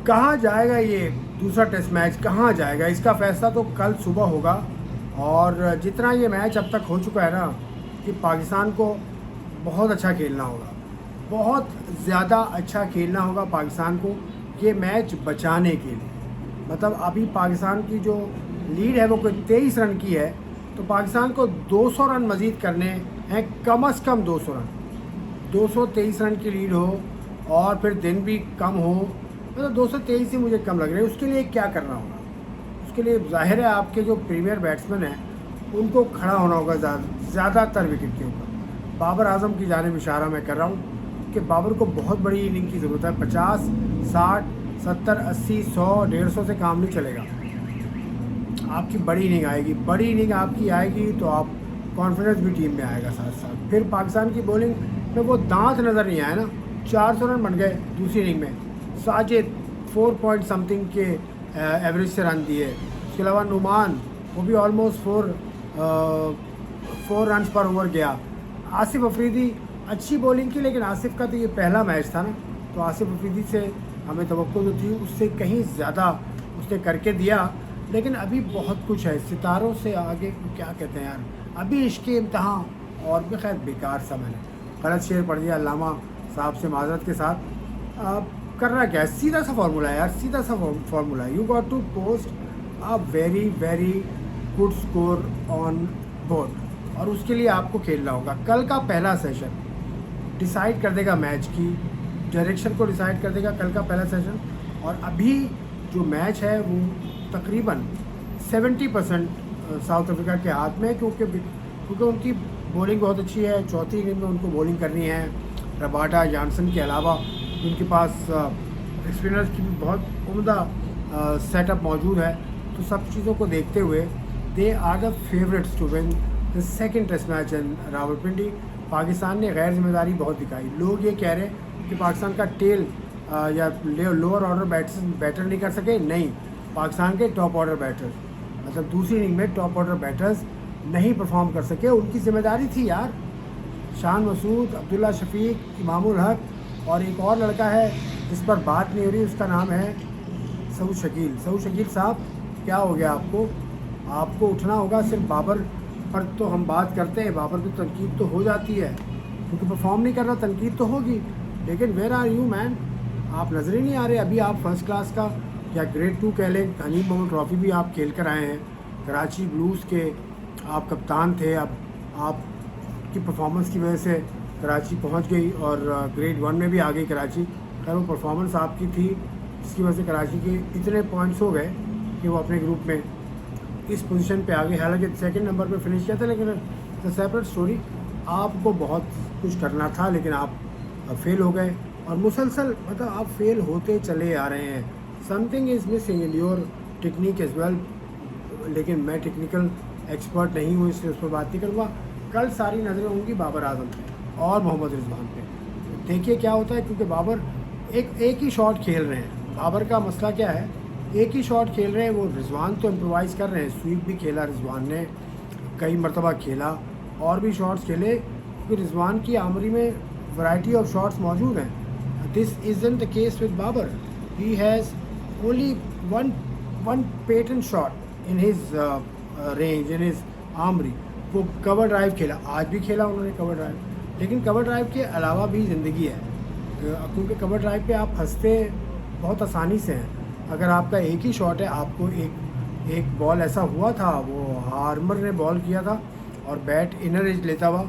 कहाँ जाएगा ये दूसरा टेस्ट मैच, कहाँ जाएगा, इसका फैसला तो कल सुबह होगा। और जितना ये मैच अब तक हो चुका है ना, कि पाकिस्तान को बहुत अच्छा खेलना होगा, बहुत ज़्यादा अच्छा खेलना होगा पाकिस्तान को ये मैच बचाने के लिए। मतलब अभी पाकिस्तान की जो लीड है वो कोई 23 रन की है, तो पाकिस्तान को 200 रन मज़ीद करने हैं, कम से कम 200 रन। 223 रन की लीड हो और फिर दिन भी कम हो, मतलब 223 ही मुझे कम लग रहा है। उसके लिए क्या करना होगा? उसके लिए जाहिर है आपके जो प्रीमियर बैट्समैन हैं उनको खड़ा होना होगा ज़्यादातर विकेट के ऊपर। बाबर आजम की जानिब इशारा मैं कर रहा हूँ कि बाबर को बहुत बड़ी इनिंग की ज़रूरत है। 50, 60, 70, 80, 100, 150 से काम नहीं चलेगा। आपकी बड़ी इनिंग आएगी, बड़ी इनिंग आपकी आएगी तो आप कॉन्फिडेंस भी टीम में आएगा साथ साथ। फिर पाकिस्तान की बॉलिंग में वो दांत नज़र नहीं आया ना। 400 रन बन गए दूसरी इनिंग में। साजिद 4 पॉइंट समथिंग के एवरेज से रन दिए। उसके अलावा नुमान वो भी ऑलमोस्ट 4 रन पर ओवर गया। आसिफ अफरीदी अच्छी बॉलिंग की, लेकिन आसिफ का तो ये पहला मैच था ना, तो आसिफ अफरीदी से हमें तवक्को जो थी उससे कहीं ज़्यादा उसने करके दिया। लेकिन अभी बहुत कुछ है, सितारों से आगे क्या कहते हैं यार, अभी इसके इम्तहान। और भी खैर बेकार सा मैंने गलत शेर पढ़ दिया अल्लामा साहब से माजरत के साथ। करना क्या है, सीधा सा फार्मूला है यार, सीधा सा फार्मूला है। You got to post a very very good score on board, और उसके लिए आपको खेलना होगा। कल का पहला सेशन डिसाइड कर देगा मैच की डायरेक्शन को, डिसाइड कर देगा कल का पहला सेशन। और अभी जो मैच है वो तकरीबन 70% साउथ अफ्रीका के हाथ में है, क्योंकि उनकी बॉलिंग बहुत अच्छी है। चौथी इनिंग में उनको बॉलिंग करनी है। रबाडा जॉनसन के अलावा उनके पास स्पिनर्स की भी बहुत उम्दा सेटअप मौजूद है। तो सब चीज़ों को देखते हुए they are the favourites to win the second test match in Rawalpindi. Pakistan ने गैर जिम्मेदारी बहुत दिखाई। लोग ये कह रहे हैं कि पाकिस्तान का टेल या लोअर ऑर्डर बैटर नहीं कर सके। नहीं, पाकिस्तान के टॉप ऑर्डर बैटर्स, मतलब दूसरी इनिंग में टॉप ऑर्डर बैटर्स नहीं परफॉर्म कर सके। उनकी जिम्मेदारी थी यार। शान मसूद, अब्दुल्ला शफीक, इमामुल हक और एक और लड़का है जिस पर बात नहीं हो रही, उसका नाम है सऊद शकील। सऊद शकील साहब, क्या हो गया आपको? आपको उठना होगा। सिर्फ बाबर पर तो हम बात करते हैं, बाबर की तनकीद तो हो जाती है क्योंकि परफॉर्म नहीं कर रहा, तनकीद तो होगी, लेकिन वेयर आर यू मैन? आप नज़र ही नहीं आ रहे। अभी आप फर्स्ट क्लास का या ग्रेड 2 कह लें, हनीफ मोहम्मद ट्रॉफी भी आप खेल कर आए हैं। कराची ब्लूज़ के आप कप्तान थे। अब आपकी परफॉर्मेंस की वजह से कराची पहुंच गई और ग्रेड 1 में भी आ गई कराची। खैर वो परफॉर्मेंस आपकी थी जिसकी वजह से कराची के इतने पॉइंट्स हो गए कि वो अपने ग्रुप में इस पोजीशन पे आ गए। हालांकि सेकंड नंबर पे फिनिश किया था, लेकिन सेपरेट स्टोरी। आपको बहुत कुछ करना था लेकिन आप फेल हो गए, और मुसलसल मतलब आप फेल होते चले आ रहे हैं। Something is missing in your technique as well. लेकिन मैं टेक्निकल एक्सपर्ट नहीं हूँ, इसलिए उस पर बात नहीं करूँगा। कल सारी नज़रें होंगी बाबर आजम पे और मोहम्मद रिजवान पे। देखिए क्या होता है, क्योंकि बाबर एक ही शॉट खेल रहे हैं। बाबर का मसला क्या है, एक ही शॉट खेल रहे हैं। वो रिजवान तो इम्प्रोवाइज़ कर रहे हैं, स्वीप भी खेला रिजवान ने, कई मरतबा खेला और भी शॉट्स खेले, क्योंकि रिजवान की आमरी में वैरायटी ऑफ शॉट्स मौजूद हैं। This isn't the case with Babar. He has only one patent shot in his range, in his armoury. वो कवर ड्राइव खेला, आज भी खेला उन्होंने कवर ड्राइव, लेकिन कवर ड्राइव के अलावा भी ज़िंदगी है, क्योंकि कवर ड्राइव पे आप फंसते बहुत आसानी से हैं। अगर आपका एक ही शॉट है, आपको एक बॉल ऐसा हुआ था, वो हार्मर ने बॉल किया था और बैट इनर एज लेता हुआ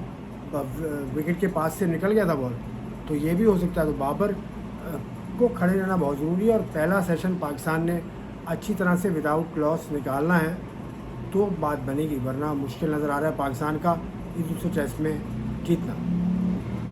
विकेट के पास से निकल गया था बॉल, तो ये भी हो सकता है। तो बाबर को खड़े रहना बहुत ज़रूरी है, और पहला सेशन पाकिस्तान ने अच्छी तरह से विदाउट लॉस निकालना है तो बात बनेगी, वरना मुश्किल नज़र आ रहा है पाकिस्तान का इस दूसरे टेस्ट में जीतना।